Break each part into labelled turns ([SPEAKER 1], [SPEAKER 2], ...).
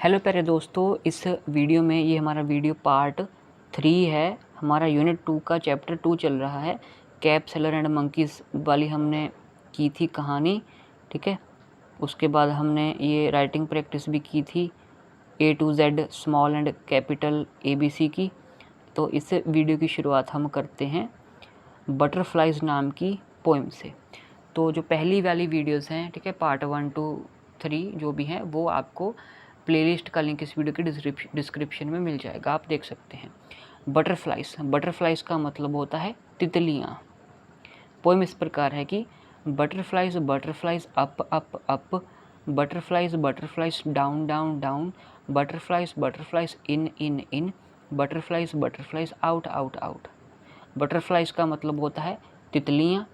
[SPEAKER 1] Hello प्यारे दोस्तों, इस वीडियो में ये हमारा वीडियो पार्ट 3 है। हमारा यूनिट 2 का चैप्टर 2 चल रहा है। कैप सेलर एंड मंकीज़ वाली हमने की थी कहानी, ठीक है। उसके बाद हमने ये राइटिंग प्रैक्टिस भी की थी A to Z small and capital ABC की। तो इस वीडियो की शुरुआत हम करते हैं बटरफ्लाइज नाम की पोएम से। तो जो पहली वाली वीडियोस हैं, ठीक है, पार्ट 1 to 3 जो भी हैं, वो आपको प्लेलिस्ट का लिंक इस वीडियो के डिस्क्रिप्शन में मिल जाएगा, आप देख सकते हैं। बटरफ्लाइज का मतलब होता है तितलियाँ। पोएम इस प्रकार है कि butterflies butterflies up up up, butterflies butterflies down down down, butterflies butterflies in in in, butterflies butterflies out out out. Butterflies का मतलब होता है तितलियाँ।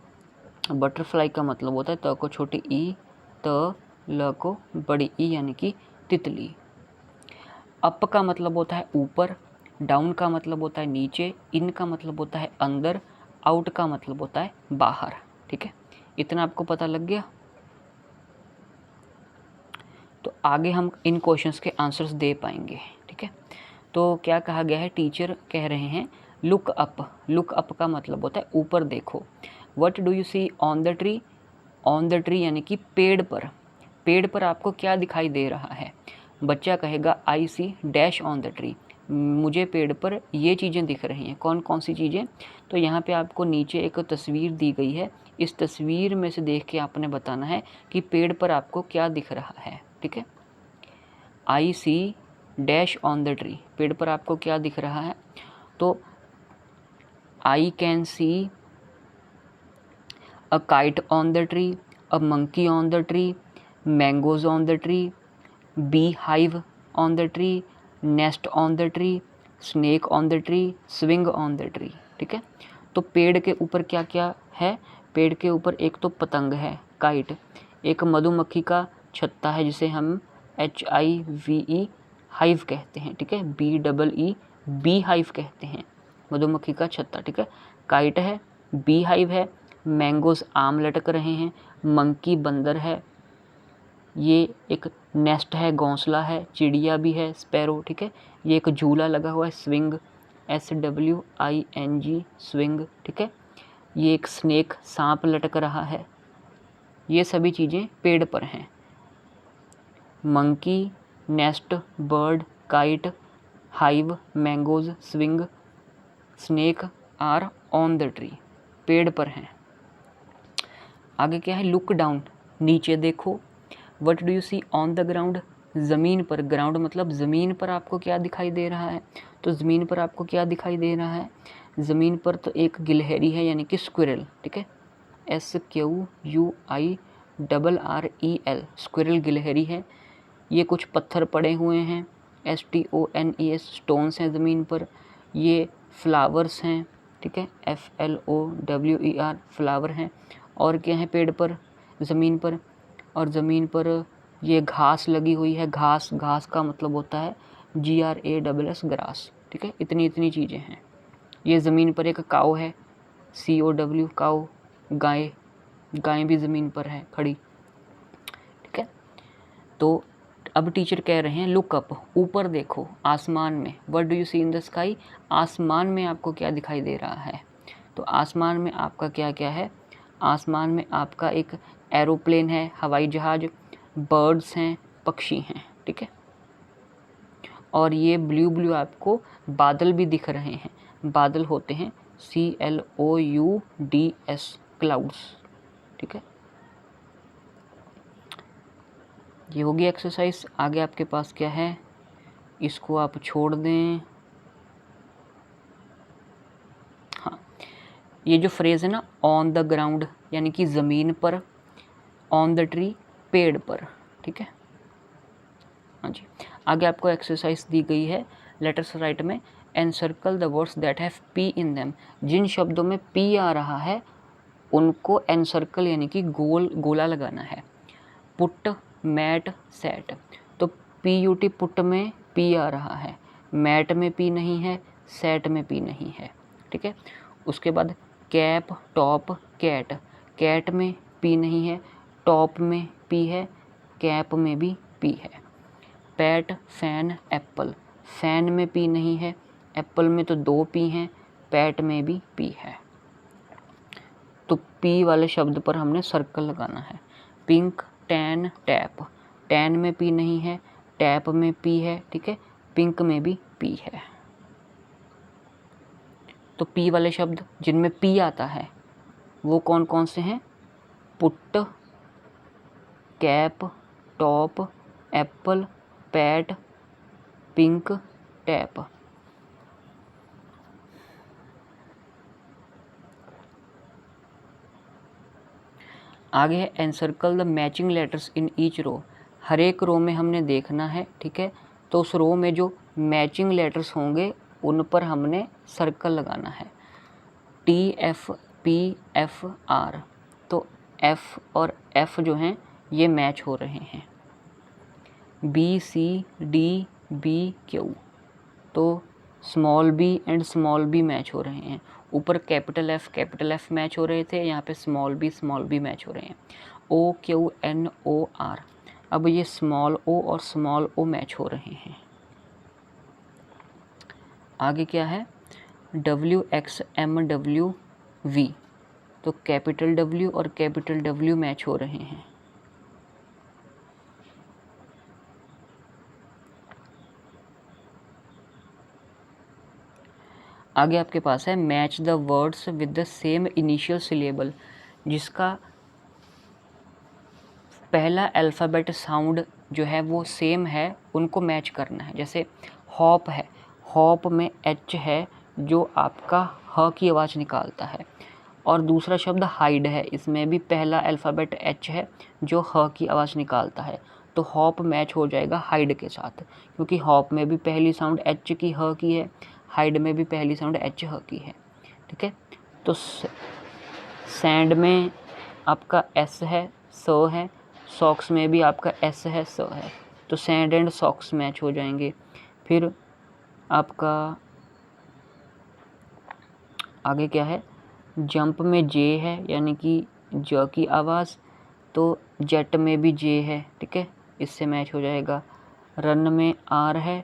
[SPEAKER 1] बटरफ्लाई का मतलब होता है त को छोटी ई, त ल को बड़ी ई यानी कि तितली। अप का मतलब होता है ऊपर, डाउन का मतलब होता है नीचे, इन का मतलब होता है अंदर, आउट का मतलब होता है बाहर, ठीक है। इतना आपको पता लग गया। तो आगे हम इन क्वेश्चंस के आंसर्स दे पाएंगे, ठीक है। तो क्या कहा गया है, टीचर कह रहे हैं लुक अप। लुक अप का मतलब होता है ऊपर देखो। What do you see on the tree? On the tree यानी कि पेड़ पर। पेड़ पर आपको क्या दिखाई दे रहा है? बच्चा कहेगा I see dash on the tree. मुझे पेड़ पर ये चीज़ें दिख रही हैं। कौन कौन सी चीज़ें? तो यहाँ पे आपको नीचे एक तस्वीर दी गई है। इस तस्वीर में से देख के आपने बताना है कि पेड़ पर आपको क्या दिख रहा है, ठीक है। I see dash on the tree, पेड़ पर आपको क्या दिख रहा है? तो I can see a kite on the tree, a monkey on the tree, mangoes on the tree, bee hive on the tree, nest on the tree, snake on the tree, swing on the tree, ठीक है। तो पेड़ के ऊपर क्या क्या है? पेड़ के ऊपर एक तो पतंग है, काइट, एक मधुमक्खी का छत्ता है जिसे हम HIVE हाइव कहते हैं, ठीक है, BEE बी हाइव कहते हैं, मधुमक्खी का छत्ता, ठीक है। काइट है, बी हाइव है, मैंगोज आम लटक रहे हैं, मंकी बंदर है, ये एक नेस्ट है, घोंसला है, चिड़िया भी है, स्पैरो, ठीक है। ये एक झूला लगा हुआ है, स्विंग, SWING स्विंग, ठीक है। ये एक स्नेक, सांप लटक रहा है। ये सभी चीज़ें पेड़ पर हैं। Monkey, nest, bird, kite, hive, mangoes, swing, snake are on the tree, पेड़ पर हैं। आगे क्या है, लुक डाउन, नीचे देखो। What do you see on the ground? ज़मीन पर। ग्राउंड मतलब ज़मीन पर आपको क्या दिखाई दे रहा है? तो ज़मीन पर आपको क्या दिखाई दे रहा है? ज़मीन पर तो एक गिलहरी है यानी कि स्क्विरल, ठीक है, SQUIRREL, स्क्विरल गिलहरी है। ये कुछ पत्थर पड़े हुए हैं, STONES स्टोन्स हैं ज़मीन पर। ये फ्लावर्स हैं, ठीक है, FLOWER फ्लावर हैं। और क्या है पेड़ पर, ज़मीन पर? और ज़मीन पर ये घास लगी हुई है। घास, घास का मतलब होता है GRASS ग्रास, ठीक है। इतनी इतनी चीज़ें हैं। ये ज़मीन पर एक काऊ है, COW काऊ, गाय, गाय भी ज़मीन पर है खड़ी, ठीक है। तो अब टीचर कह रहे हैं लुक अप, ऊपर देखो, आसमान में। What do you see in the sky? आसमान में आपको क्या दिखाई दे रहा है? तो आसमान में आपका क्या क्या है? आसमान में आपका एक एरोप्लेन है, हवाई जहाज़, बर्ड्स हैं, पक्षी हैं, ठीक है। और ये ब्लू ब्लू आपको बादल भी दिख रहे हैं। बादल होते हैं CLOUDS क्लाउड्स, ठीक है। ये होगी एक्सरसाइज। आगे आपके पास क्या है, इसको आप छोड़ दें। हाँ, ये जो फ्रेज़ है ना, ऑन द ग्राउंड यानी कि ज़मीन पर, ऑन द ट्री पेड़ पर, ठीक है। हाँ जी, आगे आपको एक्सरसाइज दी गई है, लेटर्स राइट में encircle the words that have P in them. जिन शब्दों में पी आ रहा है उनको एनसर्कल यानी कि गोल, गोला लगाना है। Put, mat, set. तो PUT पुट में पी आ रहा है, मैट में पी नहीं है, सेट में पी नहीं है, ठीक है। उसके बाद कैप, टॉप, कैट। कैट में पी नहीं है, टॉप में पी है, कैप में भी पी है। PAT, fan, Apple. फैन में पी नहीं है, एप्पल में तो 2 पी हैं, पैट में भी पी है। तो पी वाले शब्द पर हमने सर्कल लगाना है। Pink, tan, tap. टैन में पी नहीं है, टैप में पी है, ठीक है, पिंक में भी पी है। तो पी वाले शब्द जिनमें पी आता है वो कौन कौन से हैं? Put, cap, top, apple, pat, pink, tap. आगे है encircle the matching letters in each row. हर एक रो में हमने देखना है, ठीक है, तो उस रो में जो मैचिंग लेटर्स होंगे उन पर हमने सर्कल लगाना है। T, F, P, F, R. तो एफ और एफ जो हैं ये मैच हो रहे हैं। B, C, D, B, Q. तो small B and small B match हो रहे हैं। ऊपर कैपिटल एफ मैच हो रहे थे, यहाँ पे स्मॉल बी मैच हो रहे हैं। ओ, क्यू, एन, ओ, आर। अब ये स्मॉल ओ और स्मॉल ओ मैच हो रहे हैं। आगे क्या है? W, X, M, W, V. तो कैपिटल डब्ल्यू और कैपिटल डब्ल्यू मैच हो रहे हैं। आगे आपके पास है match the words with the same initial syllable, जिसका पहला अल्फ़ाबेट साउंड जो है वो सेम है, उनको मैच करना है। जैसे हॉप है, हॉप में एच है जो आपका ह की आवाज़ निकालता है, और दूसरा शब्द हाइड है, इसमें भी पहला अल्फ़ाबेट एच है जो ह की आवाज़ निकालता है। तो हॉप मैच हो जाएगा हाइड के साथ, क्योंकि हॉप में भी पहली साउंड एच की ह की है, हाइड में भी पहली साउंड एच ह की है, ठीक है। तो सैंड में आपका एस है, स है, सॉक्स में भी आपका एस है, स है, तो सैंड एंड सॉक्स मैच हो जाएंगे। फिर आपका आगे क्या है? जंप में जे है, यानी कि ज की आवाज़, तो जेट में भी जे है, ठीक है, इससे मैच हो जाएगा। रन में आर है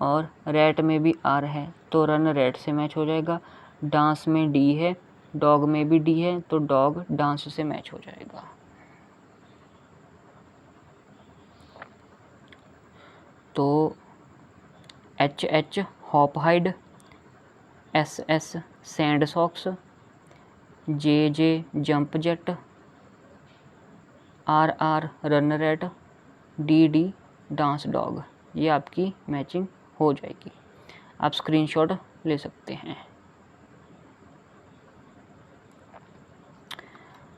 [SPEAKER 1] और रैट में भी आर है, तो रन रैट से मैच हो जाएगा। डांस में डी है, डॉग में भी डी है, तो डॉग डांस से मैच हो जाएगा। तो H H hop hide, S S sand socks, J J jump jet, R R run rat, D D dance dog. ये आपकी मैचिंग हो जाएगी। आप स्क्रीनशॉट ले सकते हैं।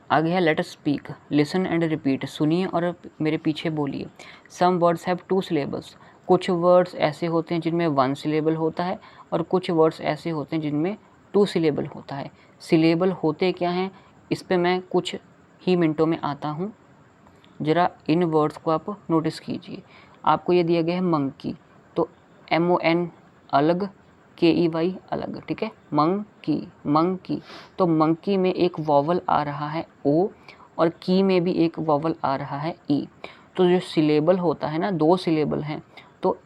[SPEAKER 1] आगे है let us speak, listen and repeat. सुनिए और मेरे पीछे बोलिए। Some words have 2 syllables. कुछ वर्ड्स ऐसे होते हैं जिनमें 1 सिलेबल होता है और कुछ वर्ड्स ऐसे होते हैं जिनमें 2 सिलेबल होता है। सिलेबल होते क्या हैं इस पे मैं कुछ ही मिनटों में आता हूँ, ज़रा इन वर्ड्स को आप नोटिस कीजिए। आपको ये दिया गया है मंकी, तो MON अलग, KEY अलग, ठीक है, मंकी मंकी। तो मंकी में एक वॉवल आ रहा है O और की में भी एक वॉवल आ रहा है E। तो जो सिलेबल होता है ना, 2 सिलेबल हैं, तो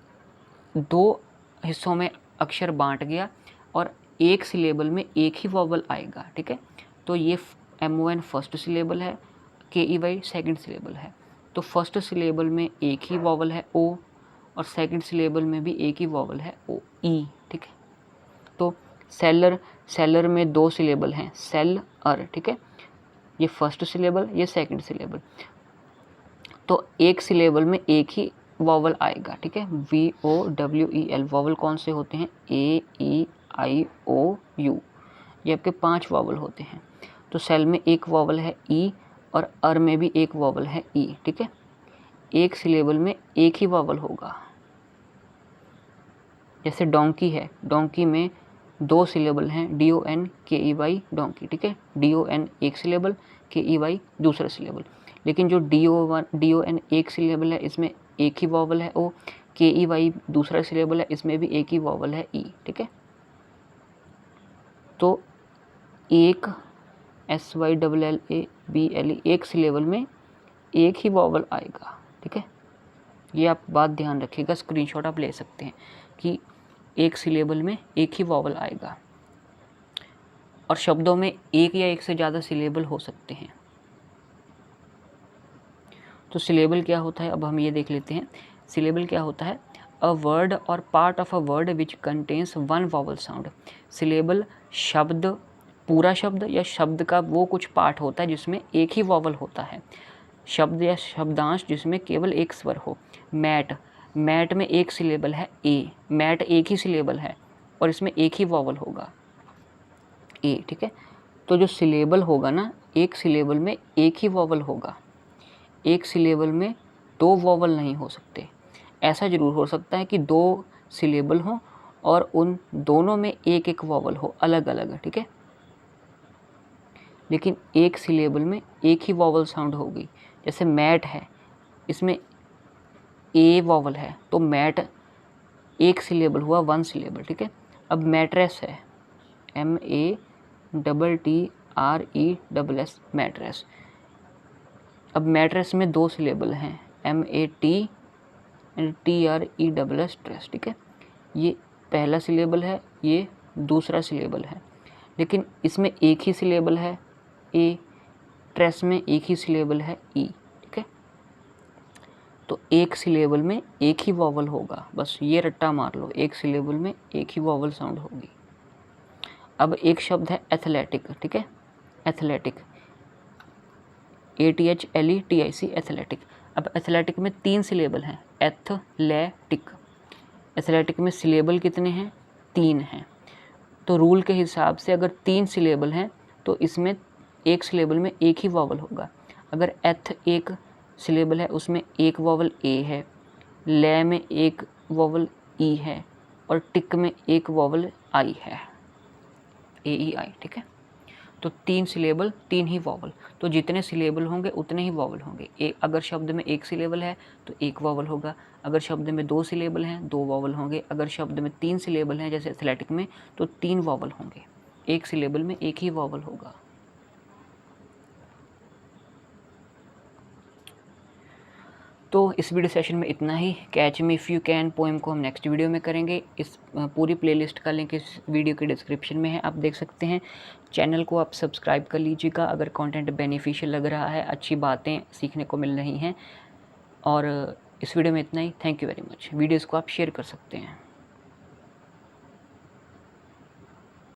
[SPEAKER 1] 2 हिस्सों में अक्षर बांट गया और एक सिलेबल में एक ही वॉवल आएगा, ठीक है। तो ये MON फर्स्ट सिलेबल है, KEY सेकंड सिलेबल है। तो फर्स्ट सिलेबल में एक ही वॉवल है O और सेकंड सिलेबल में भी एक ही वॉवल है O E, ठीक है। तो सेलर, सेलर में 2 सिलेबल हैं, सेल अर, ठीक है, ये फर्स्ट सिलेबल, ये सेकंड सिलेबल। तो एक सिलेबल में एक ही वॉवल आएगा, ठीक है, VOWEL। वॉवल कौन से होते हैं? AEIOU, ये आपके 5 वॉवल होते हैं। तो सेल में एक वॉवल है E और अर में भी एक वॉवल है E, ठीक है। एक सिलेबल में एक ही वॉवल होगा। जैसे डोंकी है, डोंकी में 2 सिलेबल हैं, DON KEY डोंकी, ठीक है। DON एक सिलेबल, KEY दूसरा सिलेबल। लेकिन जो DON एक सिलेबल है, इसमें एक ही वॉवल है O, KEY दूसरा सिलेबल है, इसमें भी एक ही वॉवल है E, ठीक है। तो एक SYLLABLE एक सिलेबल में एक ही वॉवल आएगा, ठीक है। ये आप बात ध्यान रखिएगा, स्क्रीनशॉट आप ले सकते हैं कि एक सिलेबल में एक ही वॉवल आएगा और शब्दों में एक या एक से ज़्यादा सिलेबल हो सकते हैं। तो सिलेबल क्या होता है, अब हम ये देख लेते हैं। सिलेबल क्या होता है, अ वर्ड और part of a word which contains one vowel sound. Syllable शब्द, पूरा शब्द या शब्द का वो कुछ पार्ट होता है जिसमें एक ही वॉवल होता है। शब्द या शब्दांश जिसमें केवल एक स्वर हो। मैट, मैट में एक सिलेबल है ए, मैट एक ही सिलेबल है और इसमें एक ही वॉवल होगा ए, ठीक है। तो जो सिलेबल होगा ना, एक सिलेबल में एक ही वॉवल होगा, एक सिलेबल में दो वॉवल नहीं हो सकते। ऐसा ज़रूर हो सकता है कि दो सिलेबल हों और उन दोनों में एक एक वॉवल हो, अलग अलग, ठीक है। लेकिन एक सिलेबल में एक ही वॉवल साउंड होगी। जैसे मैट है, इसमें ए वॉवल है तो मैट एक सिलेबल हुआ, वन सिलेबल, ठीक है। अब मैट्रेस है, METTRESS, मैट्रेस। अब मैट्रेस में दो सिलेबल हैं, MATTRESS, ट्रेस, ठीक है। ये पहला सिलेबल है, ये दूसरा सिलेबल है, लेकिन इसमें एक ही सिलेबल है ए, ट्रेस में एक ही सिलेबल है ई, ठीक है। तो एक सिलेबल में एक ही वॉवल होगा, बस ये रट्टा मार लो, एक सिलेबल में एक ही वॉवल साउंड होगी। अब एक शब्द है एथलेटिक, ठीक है, एथलेटिक, ATHLETIC, एथलेटिक। अब एथलेटिक में तीन सिलेबल हैं, एथलेटिक। एथलेटिक में सिलेबल कितने हैं, तीन हैं। तो रूल के हिसाब से अगर तीन सिलेबल हैं तो इसमें एक सिलेबल में एक ही वॉवल होगा। अगर एथ एक सिलेबल है उसमें एक वॉवल ए है, ले में एक वॉवल ई है और टिक में एक वॉवल आई है, AEI, ठीक है। तो तीन सिलेबल तीन ही वॉवल, तो जितने सिलेबल होंगे उतने ही वॉवल होंगे। अगर शब्द में एक सिलेबल है तो एक वॉवल होगा, अगर शब्द में दो सिलेबल हैं दो वॉवल होंगे, अगर शब्द में तीन सिलेबल हैं जैसे एथलेटिक में तो तीन वॉवल होंगे, एक सिलेबल में एक ही वॉवल होगा। तो इस वीडियो सेशन में इतना ही। Catch me if you can poem को हम नेक्स्ट वीडियो में करेंगे। इस पूरी प्लेलिस्ट का लिंक इस वीडियो के डिस्क्रिप्शन में है, आप देख सकते हैं। चैनल को आप सब्सक्राइब कर लीजिएगा अगर कंटेंट बेनिफिशियल लग रहा है, अच्छी बातें सीखने को मिल रही हैं। और इस वीडियो में इतना ही। Thank you very much. Videos को आप शेयर कर सकते हैं।